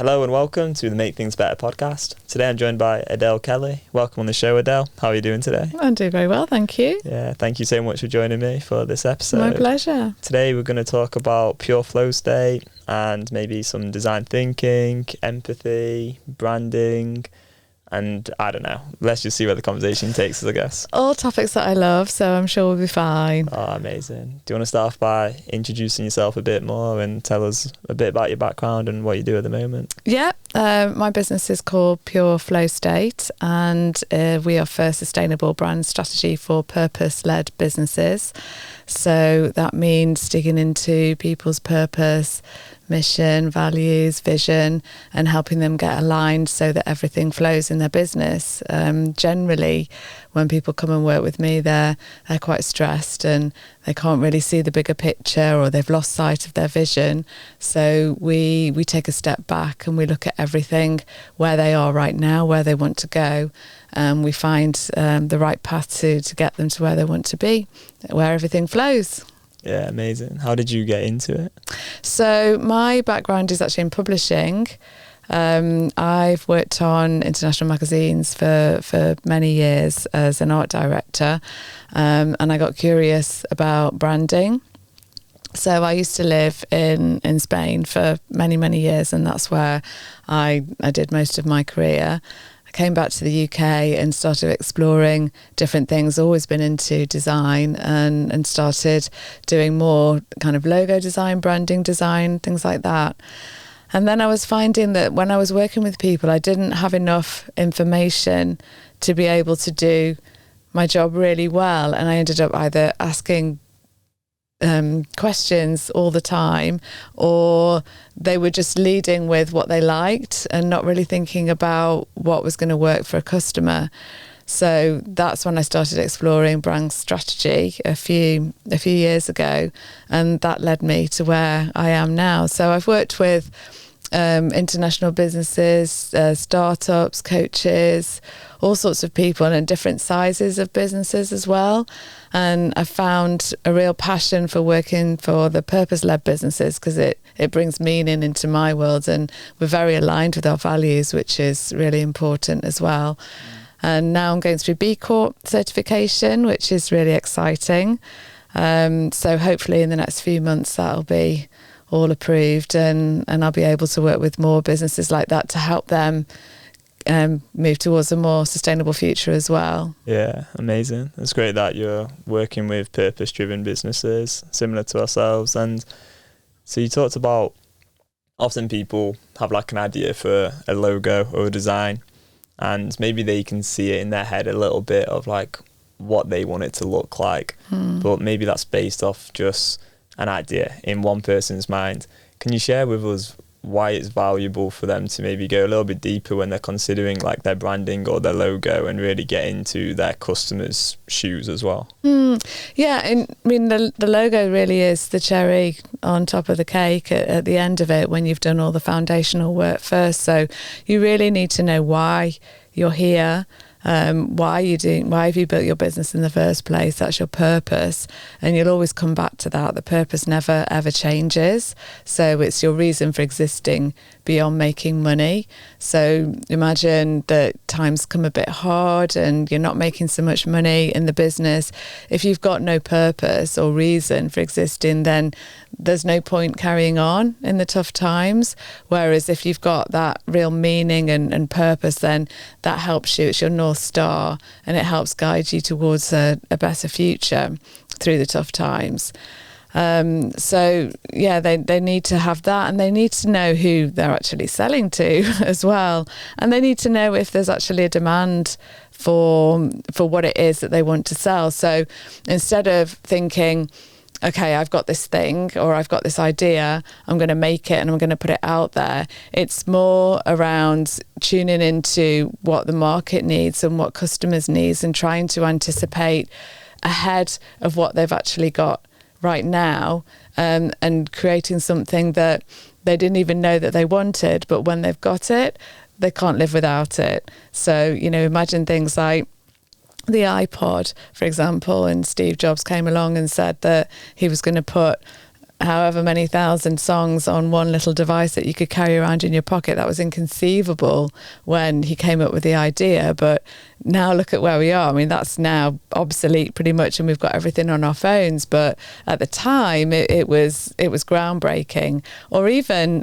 Hello and welcome to the Make Things Better podcast. Today I'm joined by Adele Kelly. Welcome on the show, Adele. How are you doing today? I'm doing very well, thank you. Yeah, thank you so much for joining me for this episode. My pleasure. Today we're going to talk about pure flow state and maybe some design thinking, empathy, branding, and I don't know. Let's just see where the conversation takes us, I guess. All topics that I love, so I'm sure we'll be fine. Oh, amazing. Do you want to start off by introducing yourself a bit more and tell us a bit about your background and what you do at the moment? Yeah, my business is called Pure Flow State, and we offer sustainable brand strategy for purpose-led businesses. So that means digging into people's purpose, mission, values, vision, and helping them get aligned so that everything flows in their business. Generally, when people come and work with me, they're quite stressed and they can't really see the bigger picture, or they've lost sight of their vision. So we take a step back and we look at everything, where they are right now, where they want to go. We find the right path to get them to where they want to be, where everything flows. Yeah, amazing. How did you get into it? So my background is actually in publishing. I've worked on international magazines for many years as an art director, and I got curious about branding. So I used to live in Spain for many years, and that's where I did most of my career. Came back to the UK and started exploring different things, always been into design, and started doing more kind of logo design, branding design, things like that. And then I was finding that when I was working with people, I didn't have enough information to be able to do my job really well. And I ended up either asking questions all the time, or they were just leading with what they liked and not really thinking about what was going to work for a customer. So that's when I started exploring brand strategy a few years ago, and that led me to where I am now. So I've worked with international businesses, startups, coaches, all sorts of people, and different sizes of businesses as well. And I found a real passion for working for the purpose-led businesses because it brings meaning into my world, and we're very aligned with our values, which is really important as well. And now I'm going through B Corp certification, which is really exciting. So hopefully in the next few months that'll be all approved, and I'll be able to work with more businesses like that to help them move towards a more sustainable future as well. Yeah, amazing. It's great that you're working with purpose-driven businesses similar to ourselves. And so you talked about often people have like an idea for a logo or a design, and maybe they can see it in their head a little bit of like what they want it to look like, but maybe that's based off just an idea in one person's mind. Can you share with us why it's valuable for them to maybe go a little bit deeper when they're considering like their branding or their logo, and really get into their customers' shoes as well? Yeah, and I mean the logo really is the cherry on top of the cake at the end of it, when you've done all the foundational work first. So you really need to know why you're here. Why have you built your business in the first place? That's your purpose, and you'll always come back to that. The purpose never ever changes, so it's your reason for existing beyond making money. So imagine that times come a bit hard and you're not making so much money in the business. If you've got no purpose or reason for existing, then there's no point carrying on in the tough times. Whereas if you've got that real meaning and purpose, then that helps you. It's your North Star, and it helps guide you towards a better future through the tough times. So yeah, they need to have that, and they need to know who they're actually selling to as well. And they need to know if there's actually a demand for what it is that they want to sell. So instead of thinking, okay, I've got this thing or I've got this idea, I'm going to make it and I'm going to put it out there. It's more around tuning into what the market needs and what customers needs, and trying to anticipate ahead of what they've actually got right now, and creating something that they didn't even know that they wanted, but when they've got it, they can't live without it. So, imagine things like the iPod, for example, and Steve Jobs came along and said that he was going to put however many thousand songs on one little device that you could carry around in your pocket. That was inconceivable when he came up with the idea, but now look at where we are. I mean, that's now obsolete pretty much, and we've got everything on our phones, but at the time it was groundbreaking. Or even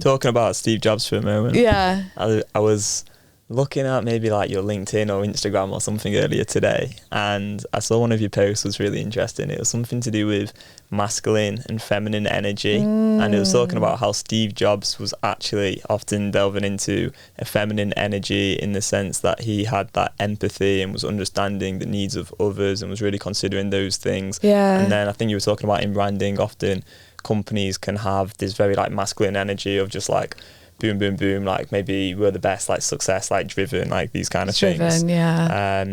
talking about Steve Jobs for a moment, yeah, I was looking at maybe like your LinkedIn or Instagram or something earlier today, and I saw one of your posts was really interesting. It was something to do with masculine and feminine energy, and it was talking about how Steve Jobs was actually often delving into a feminine energy in the sense that he had that empathy and was understanding the needs of others and was really considering those things. And then I think you were talking about in branding, often companies can have this very like masculine energy of just like boom, boom, boom, like maybe we're the best, like success, like driven, like these kind of things. Yeah.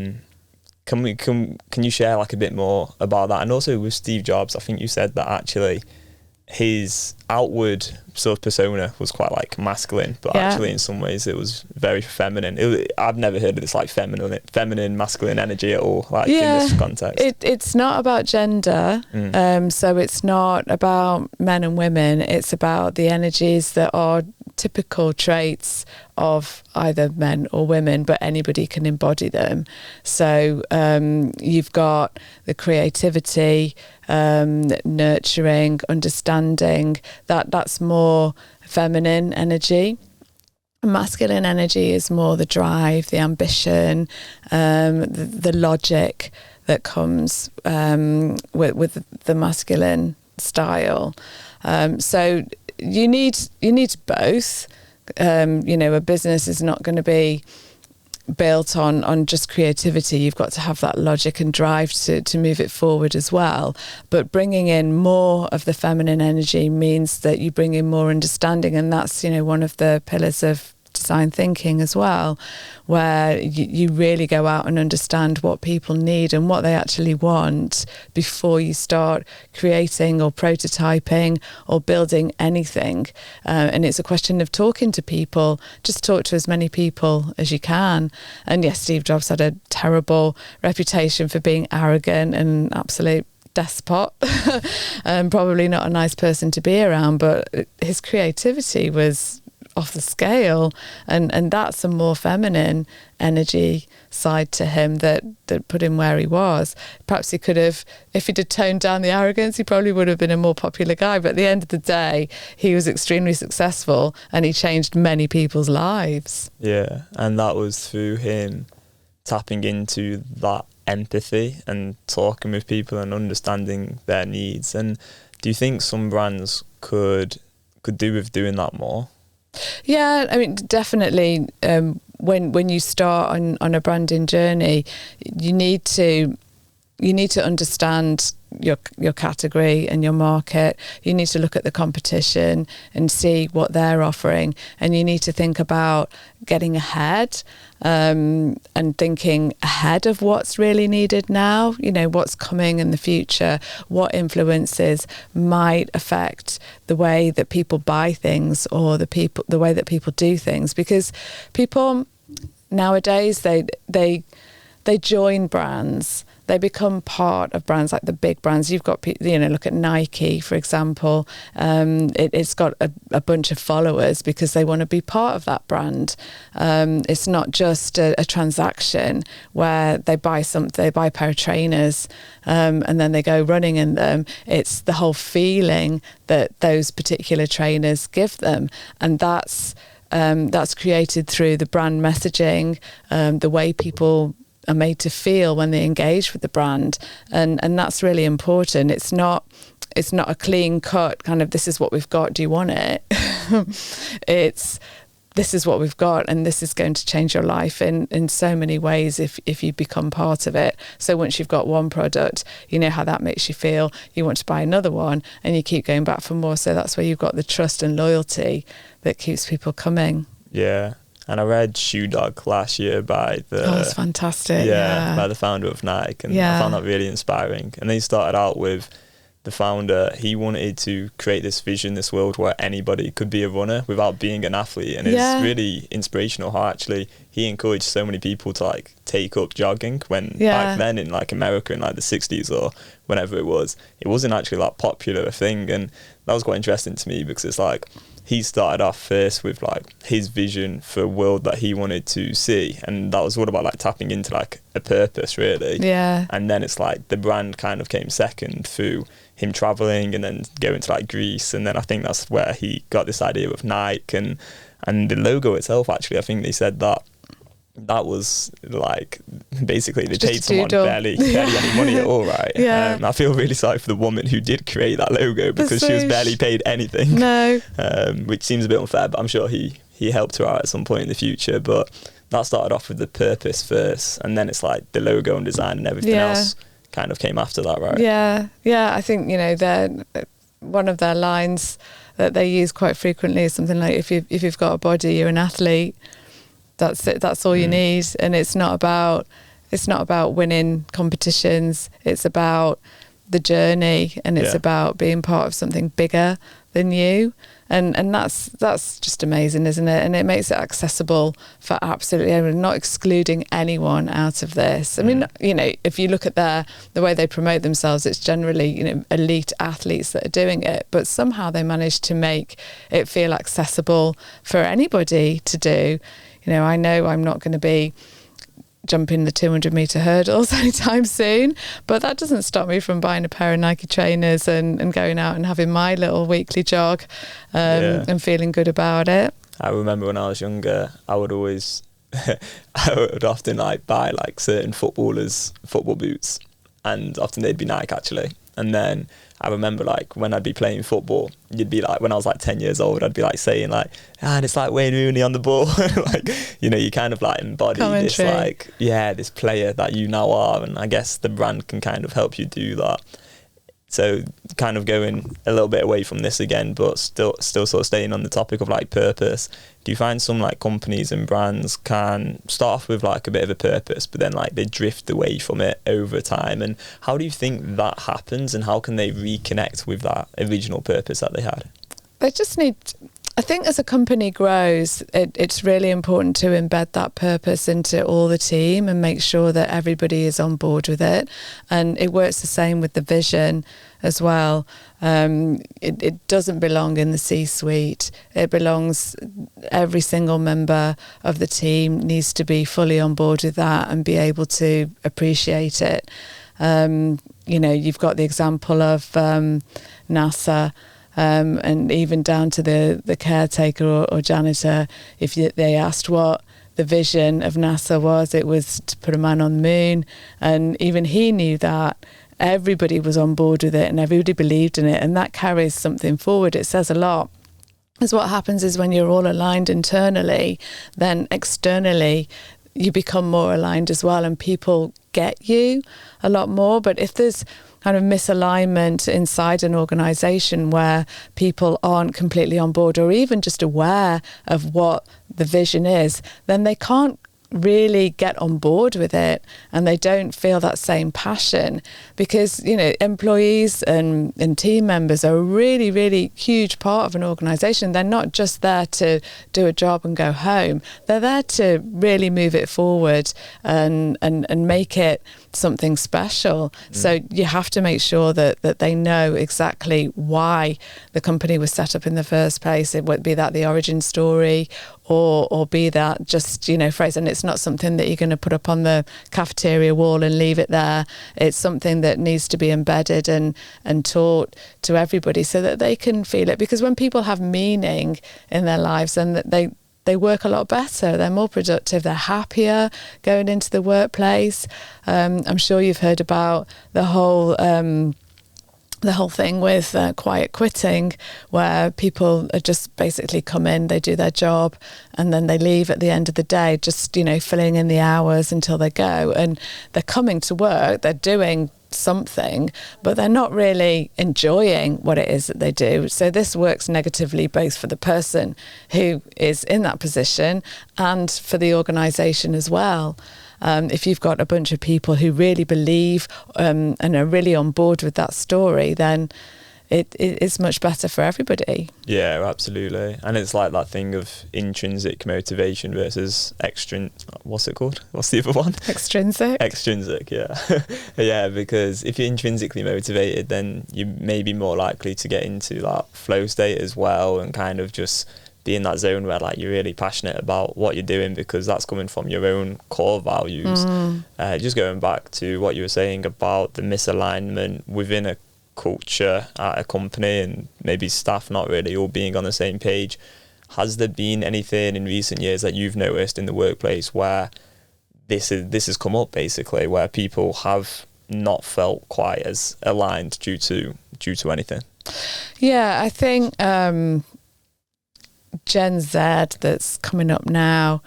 Can you share like a bit more about that? And also with Steve Jobs, I think you said that actually his outward sort of persona was quite like masculine, but actually in some ways it was very feminine. I've never heard of this like feminine, masculine energy at all, like in this context. It's not about gender, so it's not about men and women. It's about the energies that are typical traits of either men or women, but anybody can embody them. So you've got the creativity, nurturing, understanding, that's more feminine energy. Masculine energy is more the drive, the ambition, the logic that comes with the masculine style. So you need both. A business is not going to be built on just creativity. You've got to have that logic and drive to move it forward as well. But bringing in more of the feminine energy means that you bring in more understanding, and that's one of the pillars of design thinking as well, where you really go out and understand what people need and what they actually want before you start creating or prototyping or building anything. And it's a question of talking to people. Just talk to as many people as you can. And yes, Steve Jobs had a terrible reputation for being arrogant and absolute despot and probably not a nice person to be around, but his creativity was off the scale, and that's a more feminine energy side to him that put him where he was. Perhaps he could have, if he'd have toned down the arrogance, he probably would have been a more popular guy, but at the end of the day he was extremely successful and he changed many people's lives. Yeah, and that was through him tapping into that empathy and talking with people and understanding their needs. And do you think some brands could do with doing that more? Yeah, I mean, definitely. When you start on a branding journey, you need to understand your category and your market. You need to look at the competition and see what they're offering, and you need to think about getting ahead and thinking ahead of what's really needed now. What's coming in the future, what influences might affect the way that people buy things or the way that people do things, because people nowadays they join brands. They become part of brands, like the big brands. You've got, look at Nike, for example. It's got a bunch of followers because they want to be part of that brand. It's not just a transaction where they buy a pair of trainers and then they go running in them. It's the whole feeling that those particular trainers give them. And that's created through the brand messaging, the way people are made to feel when they engage with the brand, and that's really important. It's not a clean cut kind of, this is what we've got, do you want it? It's, this is what we've got, and this is going to change your life in so many ways if you become part of it. So once you've got one product, you know how that makes you feel, you want to buy another one, and you keep going back for more. So that's where you've got the trust and loyalty that keeps people coming. Yeah. And I read Shoe Dog last year by it's fantastic. By the founder of Nike, and I found that really inspiring. And they started out with the founder, he wanted to create this vision, this world where anybody could be a runner without being an athlete. And it's really inspirational how actually he encouraged so many people to like take up jogging when back then in like America in like the 60s or whenever it wasn't actually that popular a thing. And that was quite interesting to me because it's like he started off first with like his vision for a world that he wanted to see, and that was all about like tapping into like a purpose really. And then it's like the brand kind of came second through him traveling and then going to like Greece, and then I think that's where he got this idea of Nike and the logo itself. Actually, I think they said that was like basically they paid someone barely any money at all, right? I feel really sorry for the woman who did create that logo because she was barely paid anything. Which seems a bit unfair, but I'm sure he helped her out at some point in the future. But that started off with the purpose first, and then it's like the logo and design and everything else kind of came after that, right? I think, you know, one of their lines that they use quite frequently is something like, if you've got a body, you're an athlete. That's it. That's all you need. And it's not about winning competitions. It's about the journey, and it's about being part of something bigger than you. And that's just amazing, isn't it? And it makes it accessible for absolutely everyone, not excluding anyone out of this. I mean, you know, if you look at the way they promote themselves, it's generally, you know, elite athletes that are doing it, but somehow they manage to make it feel accessible for anybody to do. You know I'm not going to be jumping the 200 metre hurdles anytime soon, but that doesn't stop me from buying a pair of Nike trainers and going out and having my little weekly jog and feeling good about it. I remember when I was younger, I would often like buy like certain footballers' football boots, and often they'd be Nike actually. And then I remember like when I'd be playing football, you'd be like, when I was like 10 years old, I'd be like saying like, and it's like Wayne Rooney on the ball. Like, you know, you kind of like embody this like, this player that you now are. And I guess the brand can kind of help you do that. So kind of going a little bit away from this again, but still sort of staying on the topic of like purpose. Do you find some like companies and brands can start off with like a bit of a purpose, but then like they drift away from it over time? And how do you think that happens, and how can they reconnect with that original purpose that they had? They just need, I think as a company grows, it's really important to embed that purpose into all the team and make sure that everybody is on board with it. And it works the same with the vision as well. It doesn't belong in the C-suite. It belongs, every single member of the team needs to be fully on board with that and be able to appreciate it. You know, you've got the example of NASA, and even down to the caretaker or janitor. If they asked what the vision of NASA was, it was to put a man on the moon, and even he knew that. Everybody was on board with it and everybody believed in it, and that carries something forward. It says a lot. Because what happens is when you're all aligned internally, then externally you become more aligned as well, and people get you a lot more. But if there's kind of misalignment inside an organisation where people aren't completely on board or even just aware of what the vision is, then they can't really get on board with it, and they don't feel that same passion, because, you know, employees and team members are a really, really huge part of an organisation. They're not just there to do a job and go home. They're there to really move it forward and make it something special. So you have to make sure that they know exactly why the company was set up in the first place. It would be that the origin story, or be that just, you know, phrase. And it's not something that you're going to put up on the cafeteria wall and leave it there. It's something that needs to be embedded and taught to everybody so that they can feel it. Because when people have meaning in their lives, then they work a lot better, they're more productive, they're happier going into the workplace. I'm sure you've heard about the whole thing with quiet quitting, where people are just basically come in, they do their job, and then they leave at the end of the day, just, you know, filling in the hours until they go. And they're coming to work, they're doing something, but they're not really enjoying what it is that they do. So this works negatively both for the person who is in that position and for the organisation as well. if you've got a bunch of people who really believe and are really on board with that story, then it's much better for everybody. Yeah, absolutely. And it's like that thing of intrinsic motivation versus what's it called? What's the other one? Extrinsic. Extrinsic, yeah. Yeah, because if you're intrinsically motivated, then you may be more likely to get into that flow state as well, and kind of just be in that zone where like you're really passionate about what you're doing, because that's coming from your own core values. Just going back to what you were saying about the misalignment within a culture at a company, and maybe staff not really all being on the same page, has there been anything in recent years that you've noticed in the workplace where this has come up, basically, where people have not felt quite as aligned due to anything? Yeah, I think Gen Z that's coming up now,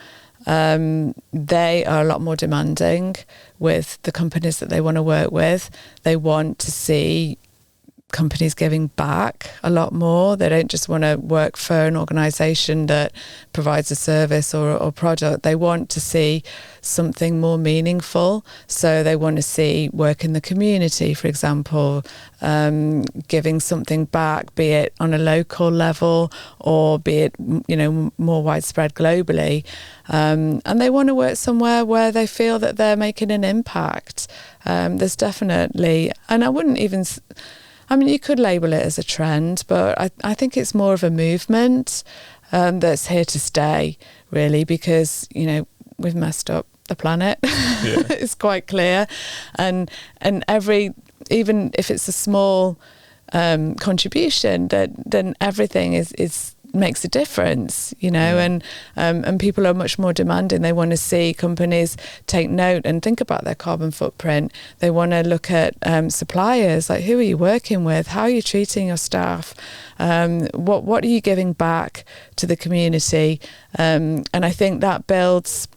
they are a lot more demanding with the companies that they want to work with. They want to see companies giving back a lot more. They don't just want to work for an organisation that provides a service or product. They want to see something more meaningful. So they want to see work in the community, for example, giving something back, be it on a local level or be it, more widespread globally. And they want to work somewhere where they feel that they're making an impact. There's definitely, and I wouldn't even... you could label it as a trend, but I think it's more of a movement that's here to stay, really, because, we've messed up the planet. Yeah. It's quite clear. And even if it's a small contribution, then everything is makes a difference, and people are much more demanding. They want to see companies take note and think about their carbon footprint. They want to look at suppliers, like who are you working with? How are you treating your staff? What are you giving back to the community? And I think that builds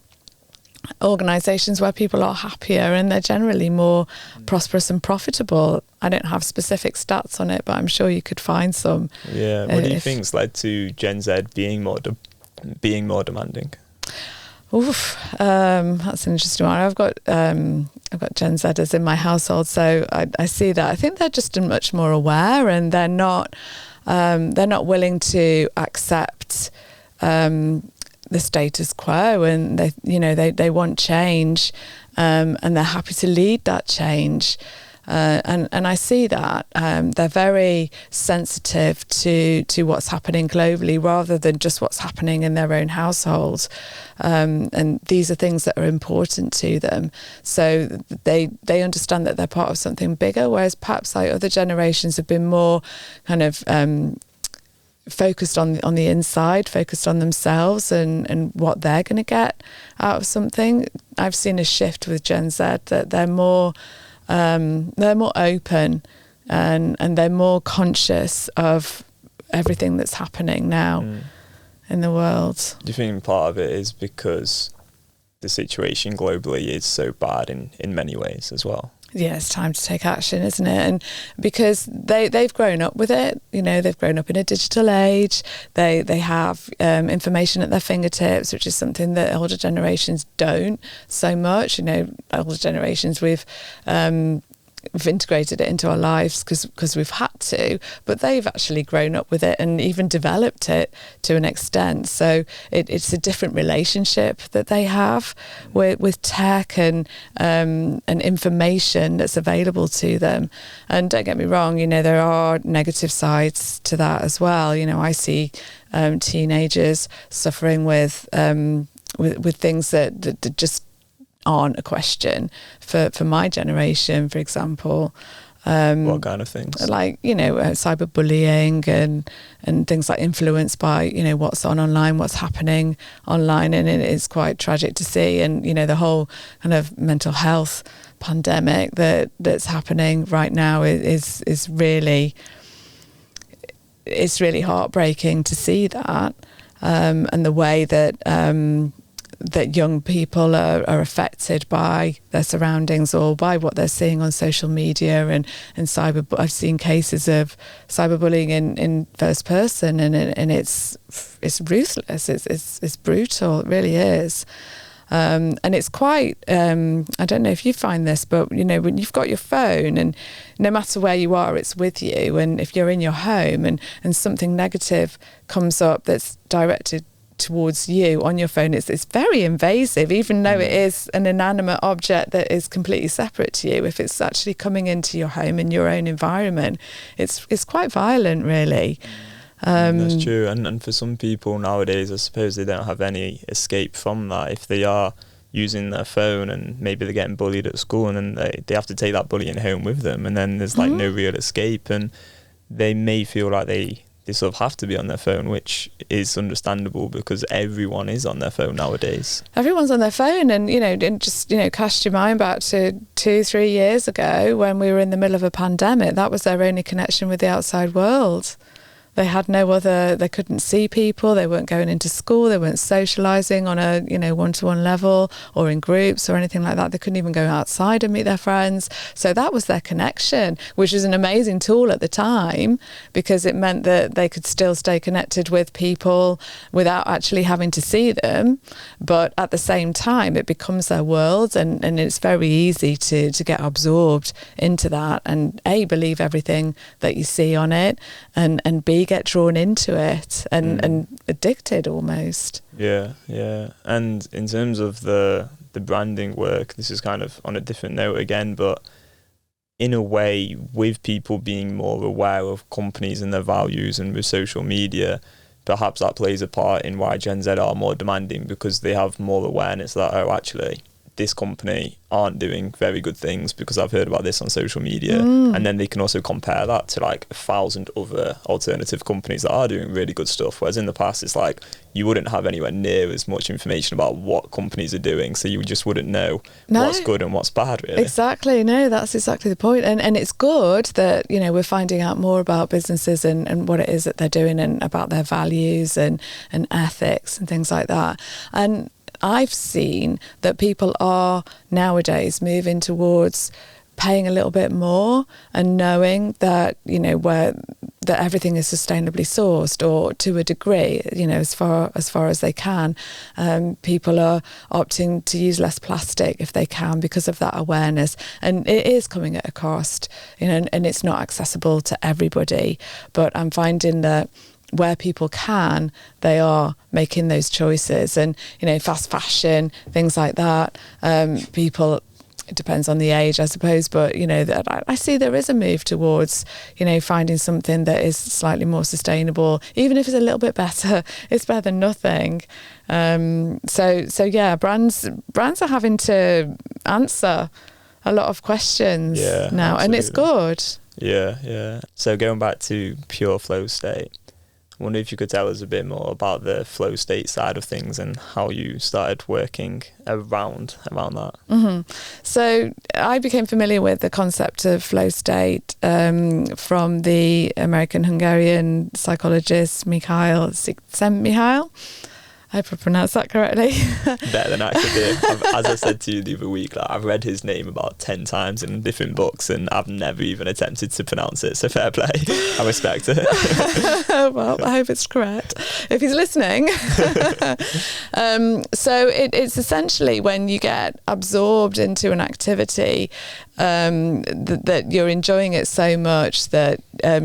organisations where people are happier and they're generally more prosperous and profitable. I don't have specific stats on it, but I'm sure you could find some. Yeah. What do you think's led to Gen Z being more demanding? That's an interesting one. I've got Gen Zers in my household, so I see that. I think they're just much more aware, and they're not willing to accept the status quo, and they want change, and they're happy to lead that change. And I see that they're very sensitive to what's happening globally rather than just what's happening in their own household. And these are things that are important to them. So they understand that they're part of something bigger, whereas perhaps like other generations have been more kind of focused on the inside, focused on themselves and what they're going to get out of something. I've seen a shift with Gen Z that they're more open and they're more conscious of everything that's happening now in the world. Do you think part of it is because the situation globally is so bad in many ways as well? Yeah, it's time to take action, isn't it? And because they've grown up with it, they've grown up in a digital age. They have information at their fingertips, which is something that older generations don't so much. Older generations, we've integrated it into our lives because we've had to, but they've actually grown up with it and even developed it to an extent. So it's a different relationship that they have with tech and information that's available to them. And don't get me wrong, there are negative sides to that as well. I see teenagers suffering with things that just aren't a question for my generation, for example. What kind of things? Like, cyberbullying and things like influenced by, what's online, what's happening online. And it is quite tragic to see. And, the whole kind of mental health pandemic that's happening right now is really, it's really heartbreaking to see that. And the way that young people are affected by their surroundings or by what they're seeing on social media and cyber. I've seen cases of cyberbullying in first person, and it's ruthless. It's brutal. It really is. And it's quite, I don't know if you find this, but, you know, when you've got your phone and no matter where you are, it's with you. And if you're in your home and something negative comes up that's directed towards you on your phone, it's very invasive, even though it is an inanimate object that is completely separate to you. If it's actually coming into your home and your own environment, it's quite violent, really. That's true. And for some people nowadays, I suppose they don't have any escape from that. If they are using their phone and maybe they're getting bullied at school, and then they have to take that bullying home with them, and then there's like no real escape, and they may feel like they sort of have to be on their phone, which is understandable because everyone is on their phone nowadays. Everyone's on their phone, and just cast your mind back to 2-3 years ago when we were in the middle of a pandemic. That was their only connection with the outside world. They had no other, they couldn't see people, they weren't going into school, they weren't socialising on a, one-to-one level or in groups or anything like that. They couldn't even go outside and meet their friends. So that was their connection, which was an amazing tool at the time because it meant that they could still stay connected with people without actually having to see them. But at the same time, it becomes their world, and it's very easy to get absorbed into that and A, believe everything that you see on it, and B, get drawn into it and addicted almost. Yeah. And in terms of the branding work, this is kind of on a different note again, but in a way, with people being more aware of companies and their values, and with social media, perhaps that plays a part in why Gen Z are more demanding, because they have more awareness that, oh, actually, this company aren't doing very good things because I've heard about this on social media. And then they can also compare that to like 1,000 other alternative companies that are doing really good stuff. Whereas in the past, it's like you wouldn't have anywhere near as much information about what companies are doing. So you just wouldn't know what's good and what's bad, really. Exactly. No, that's exactly the point. And it's good that, we're finding out more about businesses and what it is that they're doing and about their values and ethics and things like that. And I've seen that people are nowadays moving towards paying a little bit more and knowing that, that everything is sustainably sourced, or to a degree, as far as they can. People are opting to use less plastic if they can because of that awareness. And it is coming at a cost, and it's not accessible to everybody. But I'm finding that where people can, they are making those choices. And, fast fashion, things like that, people, it depends on the age, I suppose, but, that I see there is a move towards, finding something that is slightly more sustainable. Even if it's a little bit better, it's better than nothing. So yeah, brands are having to answer a lot of questions now, absolutely. And it's good. Yeah. So going back to pure flow state, I wonder if you could tell us a bit more about the flow state side of things and how you started working around that. Mm-hmm. So I became familiar with the concept of flow state from the American-Hungarian psychologist Mihail Csikszentmihalyi. I hope I pronounced that correctly. Better than I could do. As I said to you the other week, I've read his name about 10 times in different books and I've never even attempted to pronounce it, so fair play. I respect it. Well, I hope it's correct if he's listening. So it's essentially when you get absorbed into an activity that you're enjoying it so much that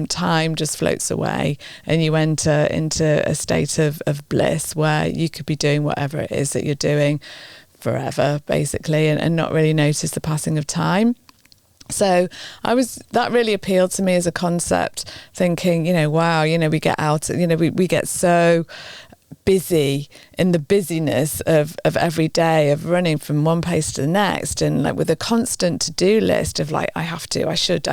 time just floats away and you enter into a state of bliss where you could be doing whatever it is that you're doing forever, basically, and not really notice the passing of time. So that really appealed to me as a concept, thinking, wow, we get out, we get so busy in the busyness of every day, of running from one place to the next, and like with a constant to-do list of like, I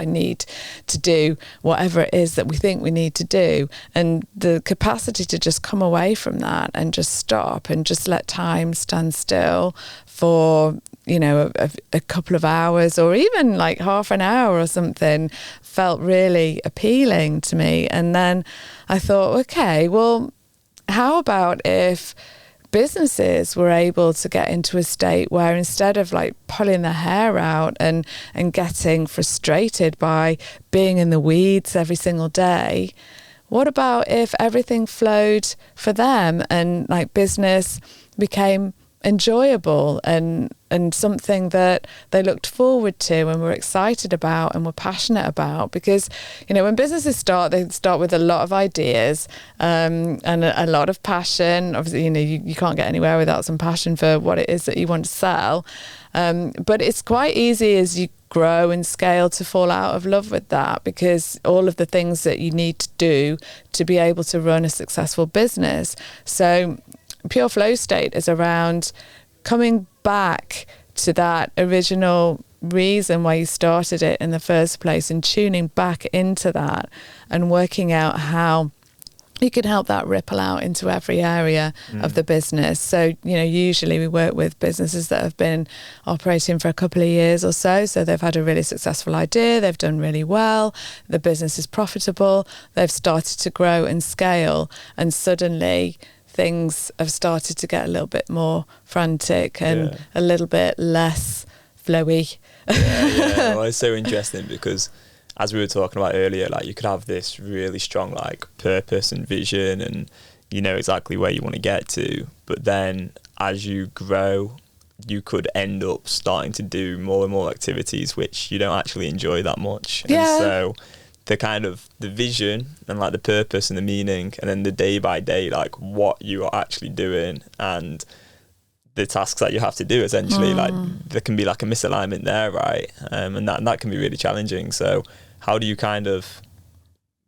need to do whatever it is that we think we need to do. And the capacity to just come away from that and just stop and just let time stand still for a couple of hours or even like half an hour or something felt really appealing to me. And then I thought, okay, well, how about if businesses were able to get into a state where instead of like pulling their hair out and getting frustrated by being in the weeds every single day, what about if everything flowed for them and like business became enjoyable and something that they looked forward to and were excited about and were passionate about. Because, you know, when businesses start, they start with a lot of ideas and a lot of passion. Obviously, you know, you can't get anywhere without some passion for what it is that you want to sell. But it's quite easy as you grow and scale to fall out of love with that, because all of the things that you need to do to be able to run a successful business. So pure flow state is around coming back to that original reason why you started it in the first place and tuning back into that and working out how you can help that ripple out into every area of the business. So, you know, usually we work with businesses that have been operating for a couple of years or so. So they've had a really successful idea, they've done really well, the business is profitable, they've started to grow and scale, and suddenly things have started to get a little bit more frantic and a little bit less flowy. Well, it's so interesting because, as we were talking about earlier, like, you could have this really strong like purpose and vision, and you know exactly where you want to get to, but then as you grow, you could end up starting to do more and more activities which you don't actually enjoy that much. And so the vision and like the purpose and the meaning, and then the day by day, like what you are actually doing and the tasks that you have to do, essentially, like there can be like a misalignment there, right? And that can be really challenging. So how do you kind of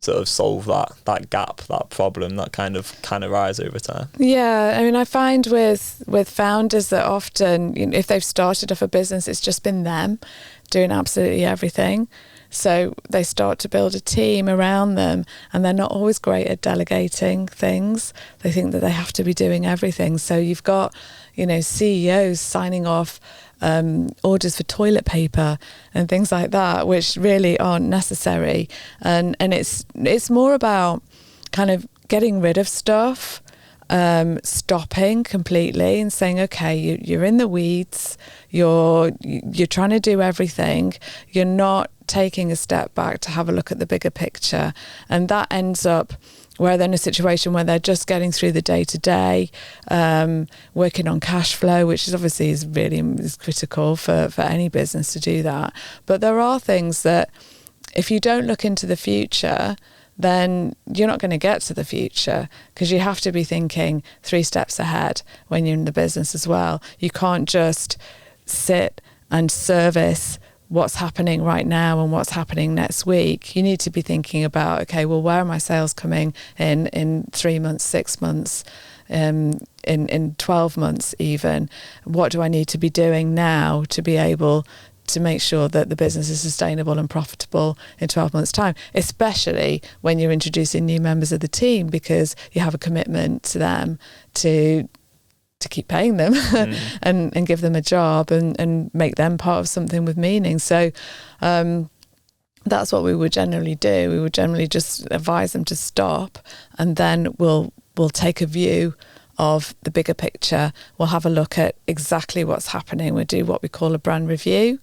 sort of solve that gap, that problem that kind of rise over time? Yeah, I mean, I find with founders that often, you know, if they've started off a business, it's just been them doing absolutely everything. So they start to build a team around them, and they're not always great at delegating things. They think that they have to be doing everything. So you've got, you know, CEOs signing off orders for toilet paper and things like that, which really aren't necessary. And it's more about kind of getting rid of stuff, stopping completely and saying, okay, you're in the weeds, you're trying to do everything, you're not taking a step back to have a look at the bigger picture. And that ends up where they're in a situation where they're just getting through the day-to-day, working on cash flow, which is obviously is critical for any business to do that. But there are things that if you don't look into the future, then you're not going to get to the future, because you have to be thinking 3 steps ahead when you're in the business as well. You can't just sit and service what's happening right now and what's happening next week. You need to be thinking about, okay, well, where are my sales coming in 3 months, 6 months, in 12 months even? What do I need to be doing now to be able to make sure that the business is sustainable and profitable in 12 months' time, especially when you're introducing new members of the team, because you have a commitment to them to keep paying them and give them a job and make them part of something with meaning. So that's what we would generally do. We would generally just advise them to stop, and then we'll take a view of the bigger picture. We'll have a look at exactly what's happening. We'll do what we call a brand review.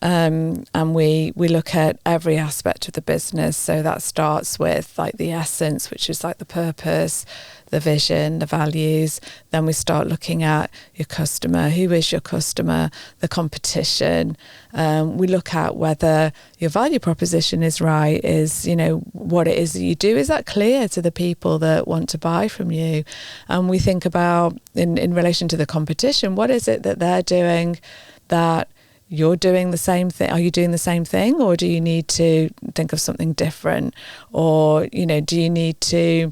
And we look at every aspect of the business. So that starts with like the essence, which is like the purpose, the vision, the values. Then we start looking at your customer. Who is your customer? The competition. We look at whether your value proposition is right, is, you know, what it is that you do. Is that clear to the people that want to buy from you? And we think about, in relation to the competition, what is it that they're doing that you're doing the same thing? Are you doing the same thing, or do you need to think of something different? Or, you know, do you need to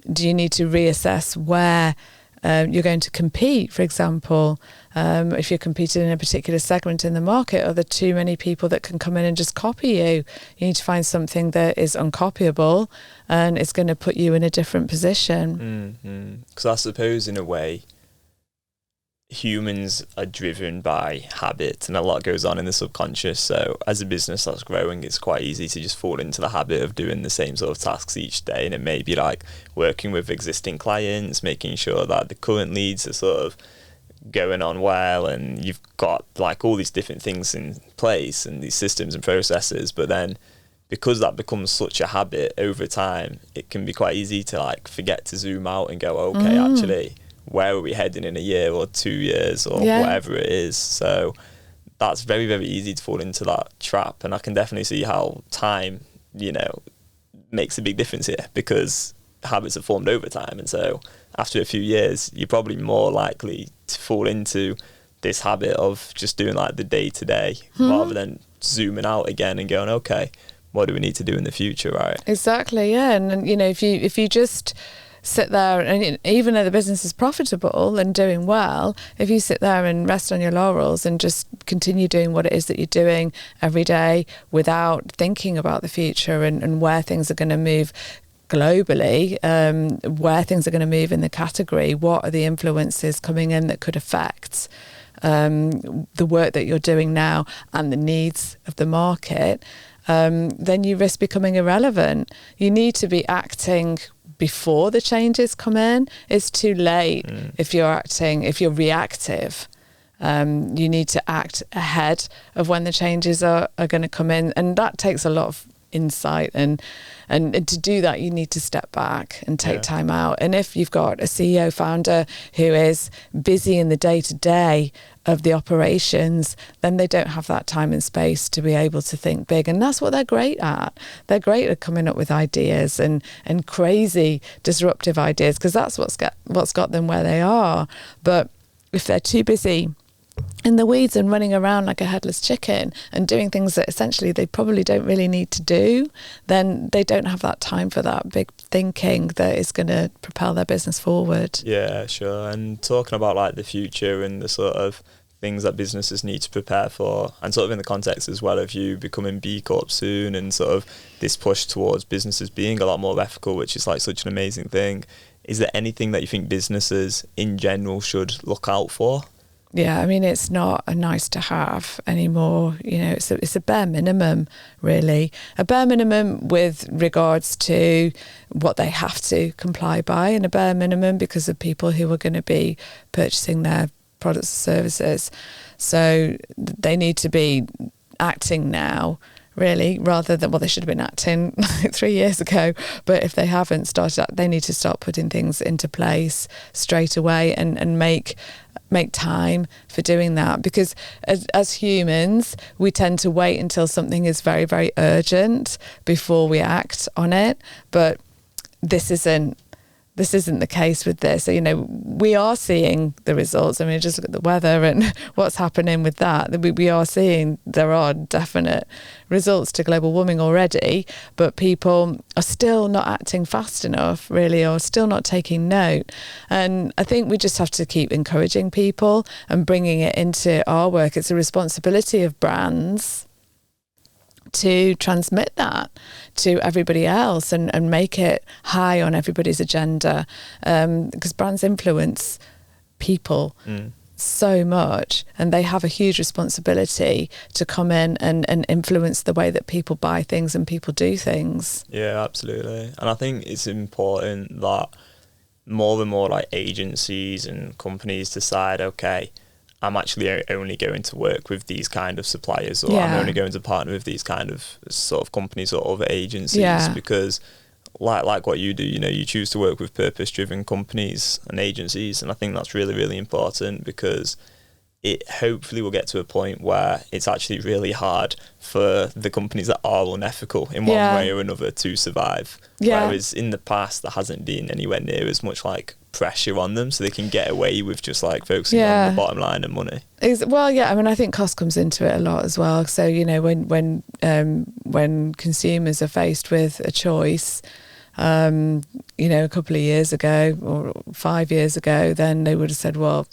reassess where you're going to compete? For example, if you're competing in a particular segment in the market, are there too many people that can come in and just copy you? You need to find something that is uncopyable and it's going to put you in a different position. Because I suppose, in a way, humans are driven by habit, and a lot goes on in the subconscious. So as a business that's growing, it's quite easy to just fall into the habit of doing the same sort of tasks each day. And it may be like working with existing clients, making sure that the current leads are sort of going on well, and you've got like all these different things in place and these systems and processes. But then, because that becomes such a habit over time, it can be quite easy to like forget to zoom out and go, okay, actually, where are we heading in a year or 2 years or Yeah. whatever it is. So that's very, very easy to fall into that trap. And I can definitely see how time, makes a big difference here, because habits are formed over time. And so after a few years, you're probably more likely to fall into this habit of just doing like the day to day rather than zooming out again and going, okay, what do we need to do in the future, right? Exactly, yeah. And if you just sit there, and even though the business is profitable and doing well, if you sit there and rest on your laurels and just continue doing what it is that you're doing every day without thinking about the future and where things are going to move globally, where things are going to move in the category, what are the influences coming in that could affect the work that you're doing now and the needs of the market, then you risk becoming irrelevant. You need to be acting before the changes come in. It's too late if you're reactive. You need to act ahead of when the changes are going to come in, and that takes a lot of insight, and to do that you need to step back and take time out. And if you've got a CEO founder who is busy in the day-to-day of the operations, then they don't have that time and space to be able to think big. And that's what they're great at. They're great at coming up with ideas and crazy disruptive ideas, because that's what's got them where they are. But if they're too busy in the weeds and running around like a headless chicken and doing things that essentially they probably don't really need to do, then they don't have that time for that big thinking that is going to propel their business forward. Yeah, sure. And talking about like the future and the sort of things that businesses need to prepare for, and sort of in the context as well of you becoming B Corp soon, and sort of this push towards businesses being a lot more ethical, which is like such an amazing thing. Is there anything that you think businesses in general should look out for? Yeah, I mean, it's not a nice to have anymore. It's a bare minimum, really. A bare minimum with regards to what they have to comply by, and a bare minimum because of people who are going to be purchasing their products and services. So they need to be acting now, really, rather than, well, they should have been acting 3 years ago. But if they haven't started, they need to start putting things into place straight away and make time for doing that, because as humans we tend to wait until something is very, very urgent before we act on it. But this isn't the case with this. So, we are seeing the results. I mean, just look at the weather and what's happening with that. We are seeing there are definite results to global warming already, but people are still not acting fast enough, really, or still not taking note. And I think we just have to keep encouraging people and bringing it into our work. It's a responsibility of brands to transmit that to everybody else and make it high on everybody's agenda, because brands influence people so much, and they have a huge responsibility to come in and influence the way that people buy things and people do things. Yeah, absolutely. And I think it's important that more and more like agencies and companies decide, okay, I'm actually only going to work with these kind of suppliers, or I'm only going to partner with these kind of sort of companies or other agencies, because like what you do, you choose to work with purpose-driven companies and agencies, and I think that's really, really important, because it hopefully will get to a point where it's actually really hard for the companies that are unethical in one way or another to survive. Whereas in the past there hasn't been anywhere near as much like pressure on them, so they can get away with just like focusing on the bottom line and money. I mean, I think cost comes into it a lot as well. So when consumers are faced with a choice, a couple of years ago or 5 years ago, then they would have said, well,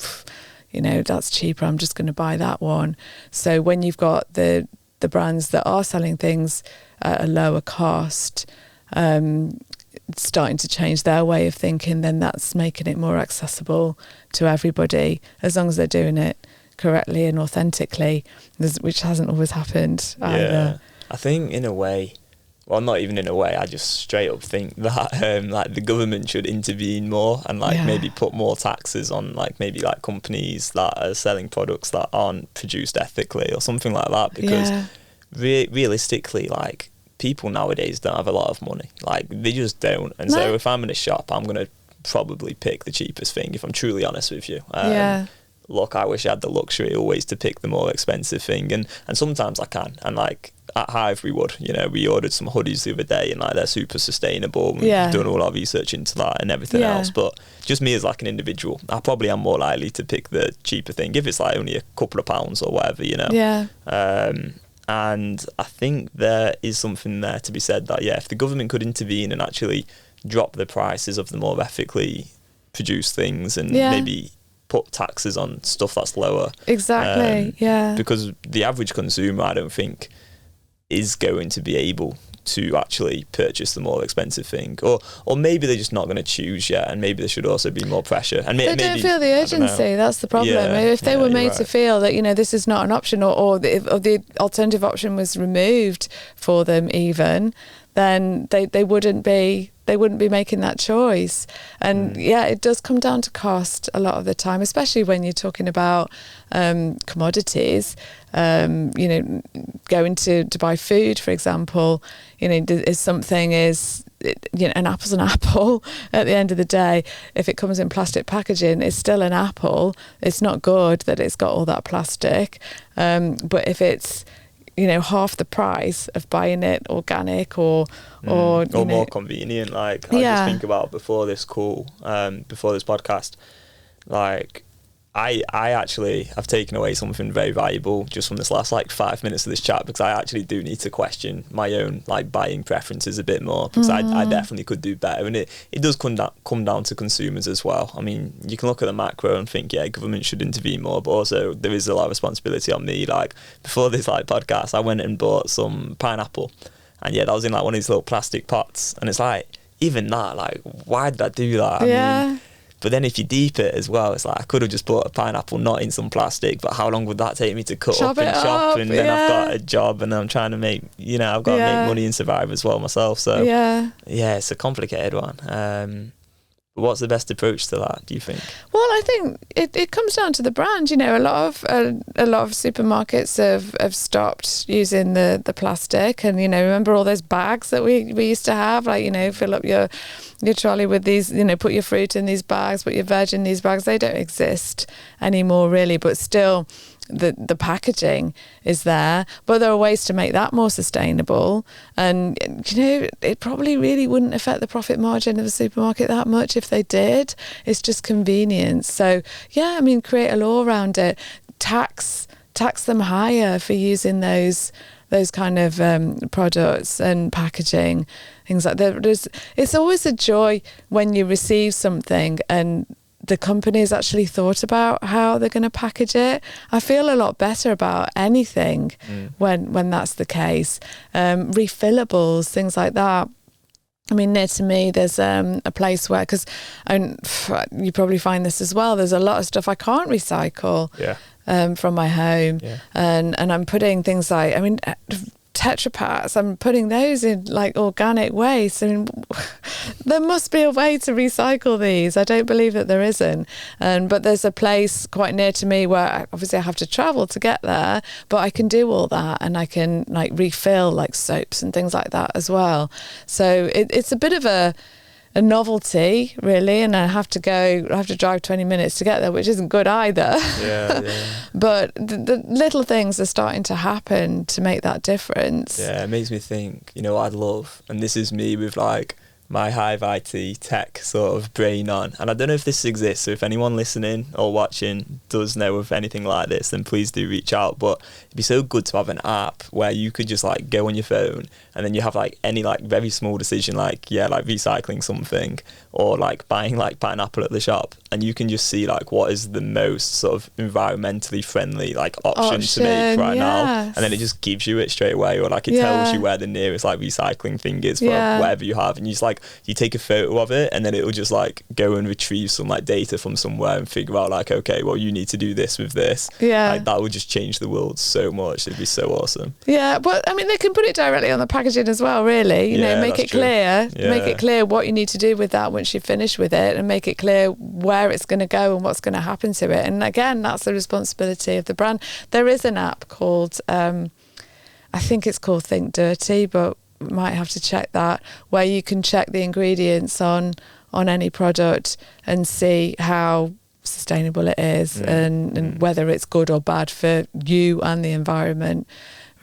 that's cheaper, I'm just going to buy that one. So when you've got the brands that are selling things at a lower cost, starting to change their way of thinking, then that's making it more accessible to everybody, as long as they're doing it correctly and authentically, which hasn't always happened either. I think in a way, well, not even in a way, I just straight up think that like the government should intervene more and maybe put more taxes on maybe companies that are selling products that aren't produced ethically or something like that, because realistically, people nowadays don't have a lot of money. They just don't. And so if I'm in a shop, I'm going to probably pick the cheapest thing, if I'm truly honest with you. Look, I wish I had the luxury always to pick the more expensive thing, and sometimes I can. And like at Hive, we would, we ordered some hoodies the other day, and like they're super sustainable. And we've done all our research into that and everything else. But just me as like an individual, I probably am more likely to pick the cheaper thing if it's like only a couple of pounds or whatever, And I think there is something there to be said that if the government could intervene and actually drop the prices of the more ethically produced things and maybe put taxes on stuff that's lower. Exactly, Because the average consumer, I don't think, is going to be able to actually purchase the more expensive thing, or maybe they're just not going to choose yet, and maybe there should also be more pressure. And they don't feel the urgency. That's the problem. If they were made to feel that this is not an option, or the alternative option was removed for them, even, then they wouldn't be making that choice. And it does come down to cost a lot of the time, especially when you're talking about commodities. Going to buy food, for example, is something an apple's an apple at the end of the day. If it comes in plastic packaging, it's still an apple. It's not good that it's got all that plastic. But if it's half the price of buying it organic or more convenient. Like I just think about before this podcast, like I actually have taken away something very valuable just from this last 5 minutes of this chat, because I actually do need to question my own buying preferences a bit more, because I definitely could do better, and it does come down to consumers as well. I mean, you can look at the macro and think government should intervene more, but also there is a lot of responsibility on me. Like before this podcast, I went and bought some pineapple, and that was in one of these little plastic pots, and it's even that, why did I do that? I mean, but then if you deep it as well, it's I could have just bought a pineapple not in some plastic, but how long would that take me to cut up and chop? And then I've got a job and I'm trying to make, I've got to make money and survive as well myself. So it's a complicated one. What's the best approach to that, do you think? Well, I think it comes down to the brand. A lot of supermarkets have stopped using the plastic, and remember all those bags that we used to have, fill up your trolley with these, put your fruit in these bags, put your veg in these bags. They don't exist anymore, really, but still the packaging is there, but there are ways to make that more sustainable. And it probably really wouldn't affect the profit margin of a supermarket that much if they did. It's just convenience. So create a law around it, tax them higher for using those kind of products and packaging, things like that. It's always a joy when you receive something and the company's actually thought about how they're going to package it. I feel a lot better about anything when that's the case. Refillables, things like that. I mean, near to me, there's a place where, because you probably find this as well, there's a lot of stuff I can't recycle from my home. And I'm putting things Tetra Paks, I'm putting those in organic waste. I mean, there must be a way to recycle these. I don't believe that there isn't. But there's a place quite near to me where obviously I have to travel to get there, but I can do all that, and I can refill soaps and things like that as well. So it's a bit of a novelty, really, and I have to drive 20 minutes to get there, which isn't good either. But the little things are starting to happen to make that difference. It makes me think, I'd love, and this is me with my Hive IT tech sort of brain on, and I don't know if this exists, so if anyone listening or watching does know of anything like this, then please do reach out. But it'd be so good to have an app where you could just go on your phone, and then you have any very small decision, recycling something, or buying pineapple at the shop, and you can just see what is the most sort of environmentally friendly option to make right now, and then it just gives you it straight away, or it tells you where the nearest recycling thing is for whatever you have, and you just you take a photo of it, and then it will just go and retrieve some data from somewhere and figure out okay, well, you need to do this with this. That would just change the world so much. It'd be so awesome. But I mean, they can put it directly on the packaging as well, really. Make it clear. Make it clear what you need to do with that once you've finished with it, and make it clear where it's going to go and what's going to happen to it. And again, that's the responsibility of the brand. There is an app called I think it's called Think Dirty, but might have to check that, where you can check the ingredients on on any product and see how sustainable it is and whether it's good or bad for you and the environment.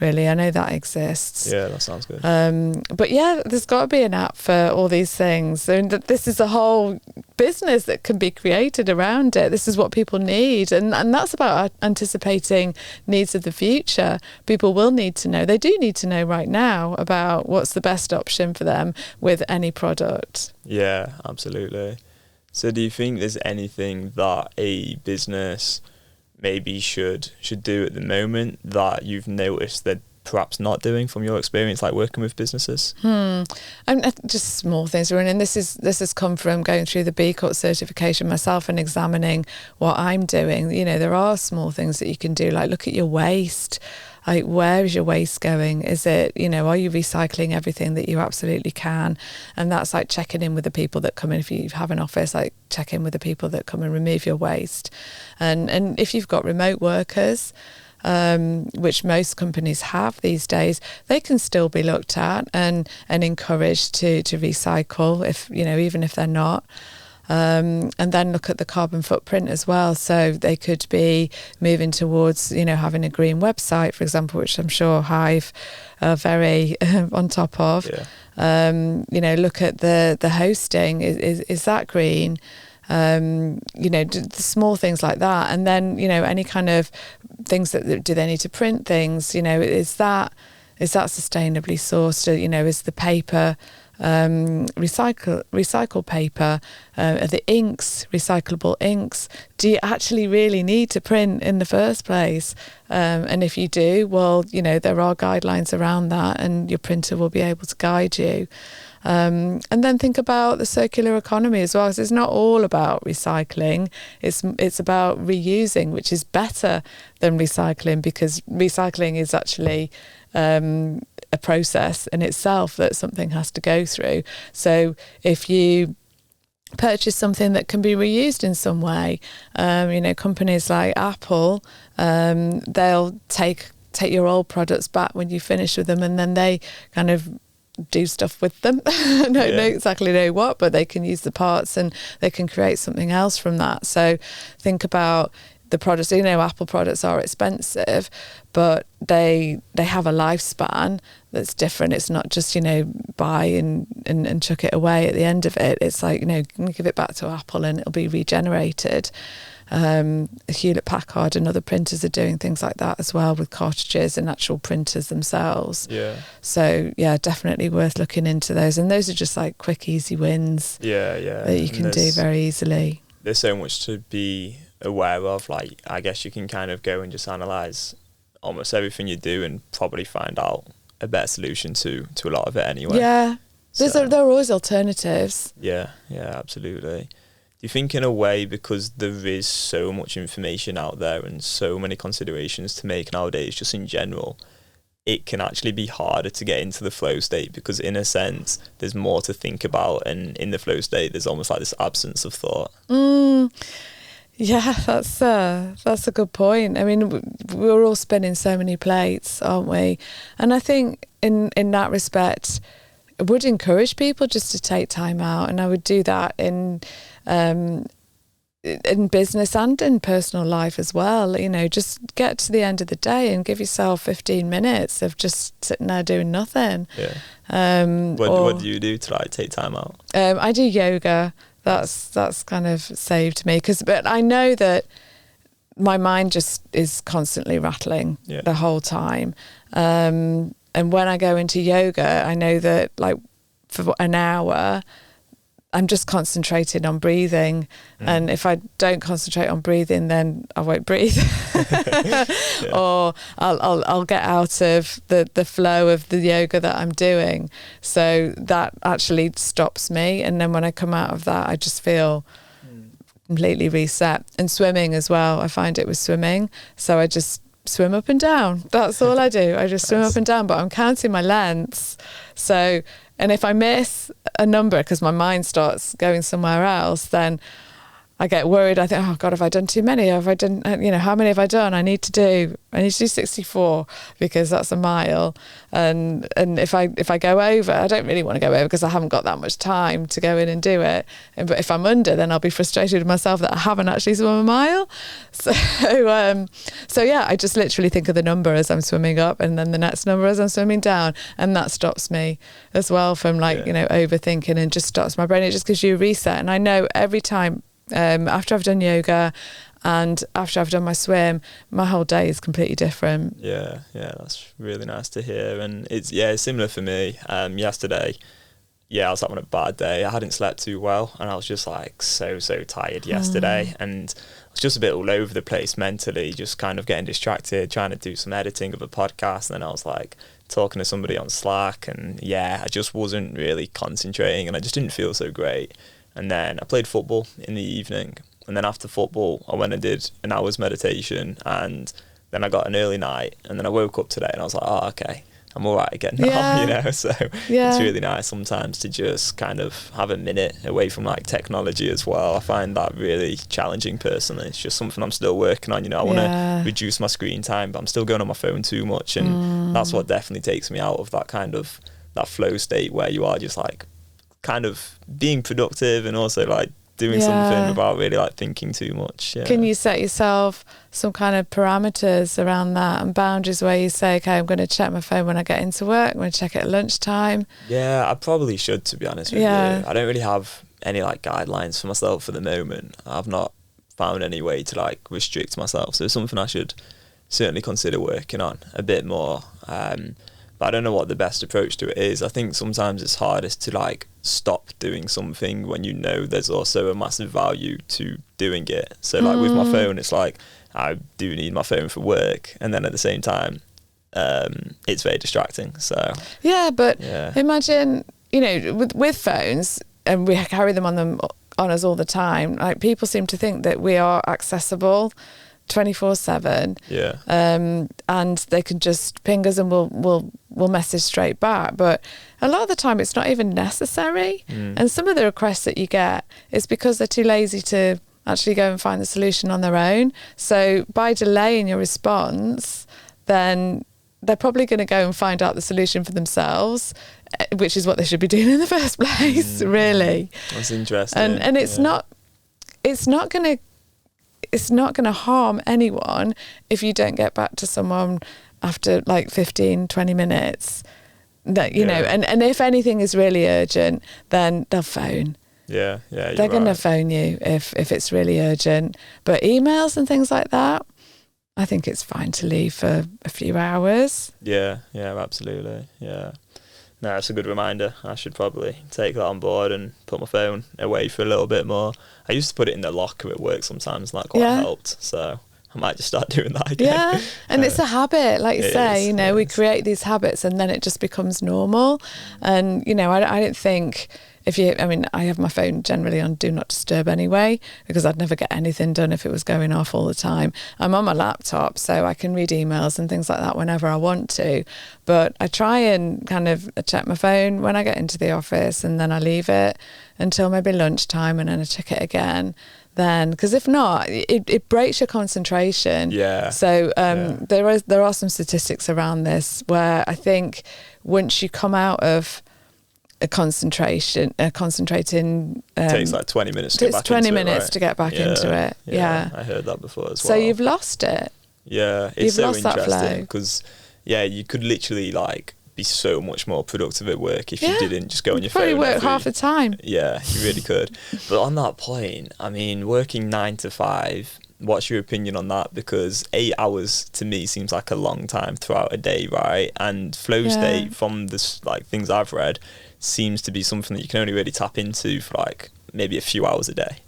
Really, I know that exists. Yeah, that sounds good. But yeah, there's got to be an app for all these things. And this is a whole business that can be created around it. This is what people need. And that's about anticipating needs of the future. People will need to know. They do need to know right now about what's the best option for them with any product. Yeah, absolutely. So do you think there's anything that a business maybe should do at the moment that you've noticed they're perhaps not doing from your experience, like working with businesses? Just small things, and this has come from going through the B Corp certification myself and examining what I'm doing. You know, there are small things that you can do, like look at your waste. Like, where is your waste going? Is it, you know, are you recycling everything that you absolutely can? And that's like checking in with the people that come in. If you have an office, like check in with the people that come and remove your waste. And if you've got remote workers, which most companies have these days, they can still be looked at and encouraged to recycle, if, you know, even if they're not. And then look at the carbon footprint as well. So they could be moving towards, you know, having a green website, for example, which I'm sure Hive are very on top of. Yeah. You know, look at the hosting. Is that green? You know, the small things like that. And then, you know, any kind of things that do they need to print things? You know, is that sustainably sourced? You know, is the paper recycle paper, are the inks recyclable inks? Do you actually really need to print in the first place? And if you do, well, you know, there are guidelines around that, and your printer will be able to guide you. And then think about the circular economy as well. So it's not all about recycling. It's about reusing, which is better than recycling, because recycling is actually a process in itself that something has to go through. So if you purchase something that can be reused in some way, you know, companies like Apple, they'll take your old products back when you finish with them, and then they kind of do stuff with them. I don't exactly know what, but they can use the parts and they can create something else from that. So think about the products. You know, Apple products are expensive, but they have a lifespan that's different. It's not just, you know, buy and chuck it away at the end of it. It's like, you know, give it back to Apple and it'll be regenerated. Hewlett-Packard and other printers are doing things like that as well, with cartridges and actual printers themselves. Yeah. So yeah, definitely worth looking into those. And those are just like quick, easy wins. Yeah. That you can do very easily. There's so much to be aware of. Like, I guess you can kind of go and just analyse almost everything you do and probably find out a better solution to a lot of it anyway. Yeah. There are always alternatives. Yeah, absolutely. Do you think in a way, because there is so much information out there and so many considerations to make nowadays, just in general, it can actually be harder to get into the flow state, because in a sense there's more to think about, and in the flow state there's almost like this absence of thought? Yeah, that's a good point. I mean, we're all spinning so many plates, aren't we? And I think in that respect, I would encourage people just to take time out, and I would do that in business and in personal life as well. You know, just get to the end of the day and give yourself 15 minutes of just sitting there doing nothing. Yeah. What do you do to like take time out? I do yoga. That's kind of saved me, but I know that my mind just is constantly rattling the whole time. And when I go into yoga, I know that like for an hour, I'm just concentrating on breathing. And if I don't concentrate on breathing, then I won't breathe. Or I'll get out of the flow of the yoga that I'm doing. So that actually stops me. And then when I come out of that, I just feel completely reset. And swimming as well. I find it with swimming. So I just swim up and down. That's all I do. I just swim up and down, but I'm counting my lengths. So, and if I miss a number because my mind starts going somewhere else, then I get worried. I think, oh God, have I done too many? Have I done, how many have I done? I need to do 64 because that's a mile. And if I go over, I don't really want to go over because I haven't got that much time to go in and do it. But if I'm under, then I'll be frustrated with myself that I haven't actually swum a mile. So yeah, I just literally think of the number as I'm swimming up and then the next number as I'm swimming down. And that stops me as well from overthinking, and just stops my brain. It just gives you a reset. And I know every time after I've done yoga and after I've done my swim, my whole day is completely different. Yeah, that's really nice to hear. And it's similar for me. Yesterday, I was having a bad day. I hadn't slept too well, and I was just like so tired yesterday, and I was just a bit all over the place mentally, just kind of getting distracted, trying to do some editing of a podcast, and then I was like talking to somebody on Slack, and I just wasn't really concentrating, and I just didn't feel so great. And then I played football in the evening, and then after football I went and did an hour's meditation, and then I got an early night, and then I woke up today and I was like, oh, okay, I'm all right again now, so it's really nice sometimes to just kind of have a minute away from like technology as well. I find that really challenging personally. It's just something I'm still working on, I want to reduce my screen time, but I'm still going on my phone too much, and that's what definitely takes me out of that kind of that flow state where you are just like kind of being productive and also like doing something without really like thinking too much. Can you set yourself some kind of parameters around that and boundaries where you say, okay, I'm going to check my phone when I get into work, I'm going to check it at lunchtime? I probably should, to be honest with you. I don't really have any like guidelines for myself for the moment. I've not found any way to like restrict myself, so it's something I should certainly consider working on a bit more. But I don't know what the best approach to it is. I think sometimes it's hardest to like stop doing something when you know there's also a massive value to doing it. So like with my phone, it's like I do need my phone for work, and then at the same time it's very distracting. So but imagine with phones, and we carry them on us all the time, like people seem to think that we are accessible 24/7, and they can just ping us and we'll message straight back. But a lot of the time it's not even necessary, and some of the requests that you get is because they're too lazy to actually go and find the solution on their own. So by delaying your response, then they're probably going to go and find out the solution for themselves, which is what they should be doing in the first place. Really, that's interesting. And it's not going to harm anyone if you don't get back to someone after like 15-20 minutes, that and if anything is really urgent, then they'll phone. They're going to phone you if it's really urgent. But emails and things like that, I think it's fine to leave for a few hours. Absolutely. No, that's a good reminder. I should probably take that on board and put my phone away for a little bit more. I used to put it in the locker at work sometimes, and that quite helped. So I might just start doing that again. Yeah, and it's a habit, like you say. We create these habits, and then it just becomes normal. And I don't think I have my phone generally on Do Not Disturb anyway, because I'd never get anything done if it was going off all the time. I'm on my laptop, so I can read emails and things like that whenever I want to. But I try and kind of check my phone when I get into the office, and then I leave it until maybe lunchtime, and then I check it again. Then, because if not, it breaks your concentration. So there are some statistics around this where I think once you come out of concentrating it takes like 20 minutes to get back 20 into minutes it, right? to get back into it. I heard that before as well. So you've lost it. It's you've so lost interesting because you could literally like be so much more productive at work if you didn't just go on your phone. Probably work half the time. You really could. But on that point, I mean, working 9 to 5, what's your opinion on that? Because 8 hours to me seems like a long time throughout a day, right? And flow state, from this like things I've read, seems to be something that you can only really tap into for like maybe a few hours a day.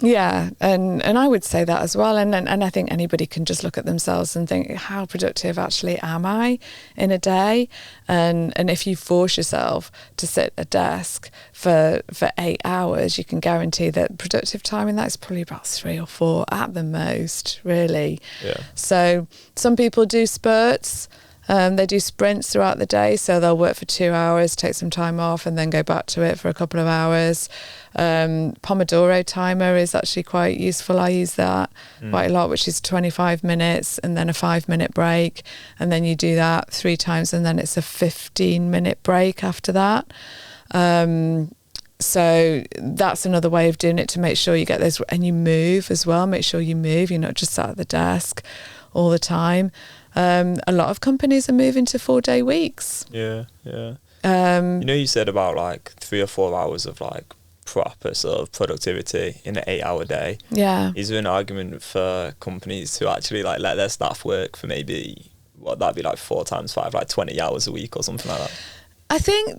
And I would say that as well, and I think anybody can just look at themselves and think, how productive actually am I in a day? And if you force yourself to sit at a desk for 8 hours, you can guarantee that productive time in that is probably about 3 or 4 at the most, really. So some people do spurts. They do sprints throughout the day, so they'll work for 2 hours, take some time off, and then go back to it for a couple of hours. Pomodoro timer is actually quite useful. I use that quite a lot, which is 25 minutes and then a 5-minute break. And then you do that 3 times, and then it's a 15-minute break after that. So that's another way of doing it, to make sure you get those, and you move as well. Make sure you move. You're not just sat at the desk all the time. A lot of companies are moving to 4-day weeks. Yeah. You said about like 3 or 4 hours of like proper sort of productivity in an 8-hour day. Yeah. Is there an argument for companies to actually like let their staff work for maybe, what that'd be like 4 times 5, like 20 hours a week or something like that? I think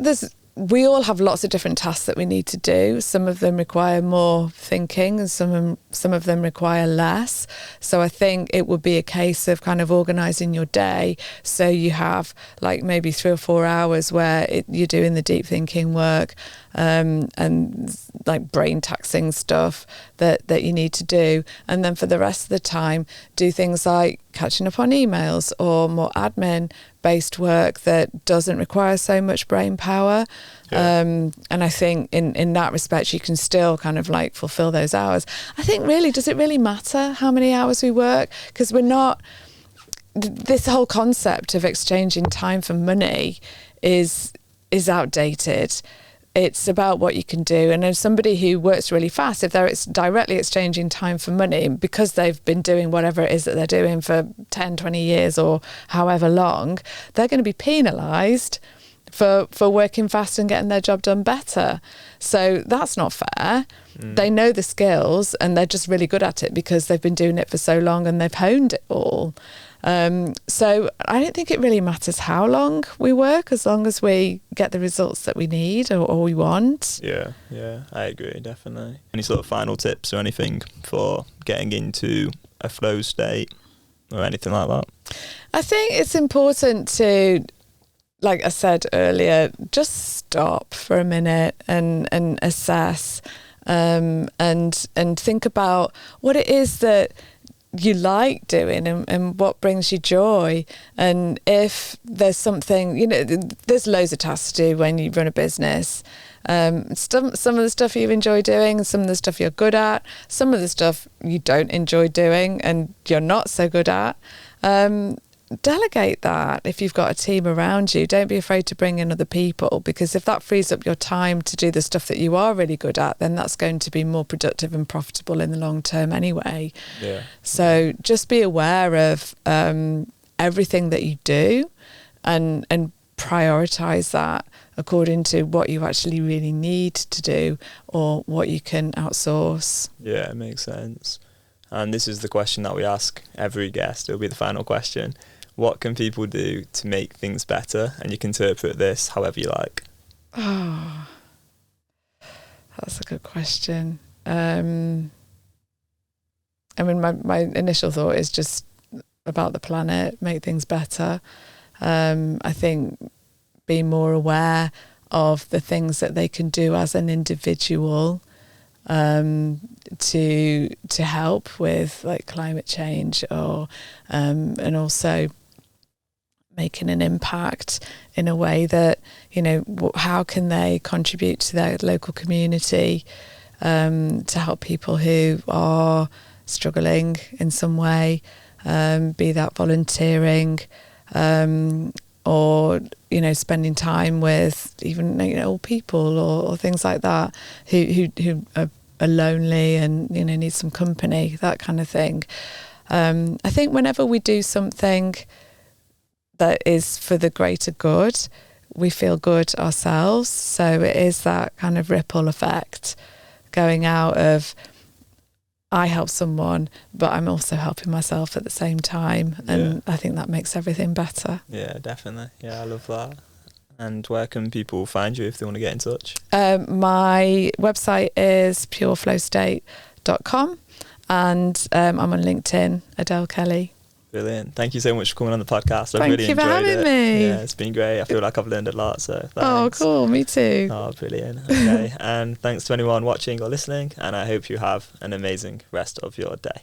we all have lots of different tasks that we need to do. Some of them require more thinking, and some of them require less. So I think it would be a case of kind of organising your day so you have like maybe 3 or 4 hours where you're doing the deep thinking work, and like brain taxing stuff that you need to do. And then for the rest of the time, do things like catching up on emails or more admin based work that doesn't require so much brain power. Yeah. And I think in that respect, you can still kind of like fulfill those hours. I think really, does it really matter how many hours we work? Because this whole concept of exchanging time for money is outdated. It's about what you can do. And as somebody who works really fast, if they're directly exchanging time for money because they've been doing whatever it is that they're doing for 10, 20 years or however long, they're going to be penalised for working fast and getting their job done better. So that's not fair. They know the skills and they're just really good at it because they've been doing it for so long and they've honed it all. So I don't think it really matters how long we work, as long as we get the results that we need or we want. Yeah, I agree, definitely. Any sort of final tips or anything for getting into a flow state or anything like that? I think it's important to, like I said earlier, just stop for a minute and assess and think about what it is that you like doing and what brings you joy. And if there's something, there's loads of tasks to do when you run a business. Some of the stuff you enjoy doing, some of the stuff you're good at, some of the stuff you don't enjoy doing and you're not so good at. Delegate that. If you've got a team around you, don't be afraid to bring in other people, because if that frees up your time to do the stuff that you are really good at, then that's going to be more productive and profitable in the long term anyway. Yeah. So just be aware of everything that you do and prioritize that according to what you actually really need to do or what you can outsource. Yeah, it makes sense. And this is the question that we ask every guest. It'll be the final question. What can people do to make things better? And you can interpret this however you like. Oh, that's a good question. I mean, my initial thought is just about the planet, make things better. I think be more aware of the things that they can do as an individual to help with like climate change or and also making an impact in a way that, how can they contribute to their local community to help people who are struggling in some way, be that volunteering or spending time with even old people or things like that who are lonely and need some company, that kind of thing. I think whenever we do something that is for the greater good, we feel good ourselves. So it is that kind of ripple effect going out of, I help someone, but I'm also helping myself at the same time. And I think that makes everything better. Yeah, definitely. Yeah, I love that. And where can people find you if they want to get in touch? My website is pureflowstate.com and I'm on LinkedIn, Adele Kelly. Brilliant. Thank you so much for coming on the podcast. I've Thank really you enjoyed for having it. me. Yeah, it's been great. I feel like I've learned a lot. So thanks. Oh, cool. Me too. Oh, brilliant. Okay. And thanks to anyone watching or listening. And I hope you have an amazing rest of your day.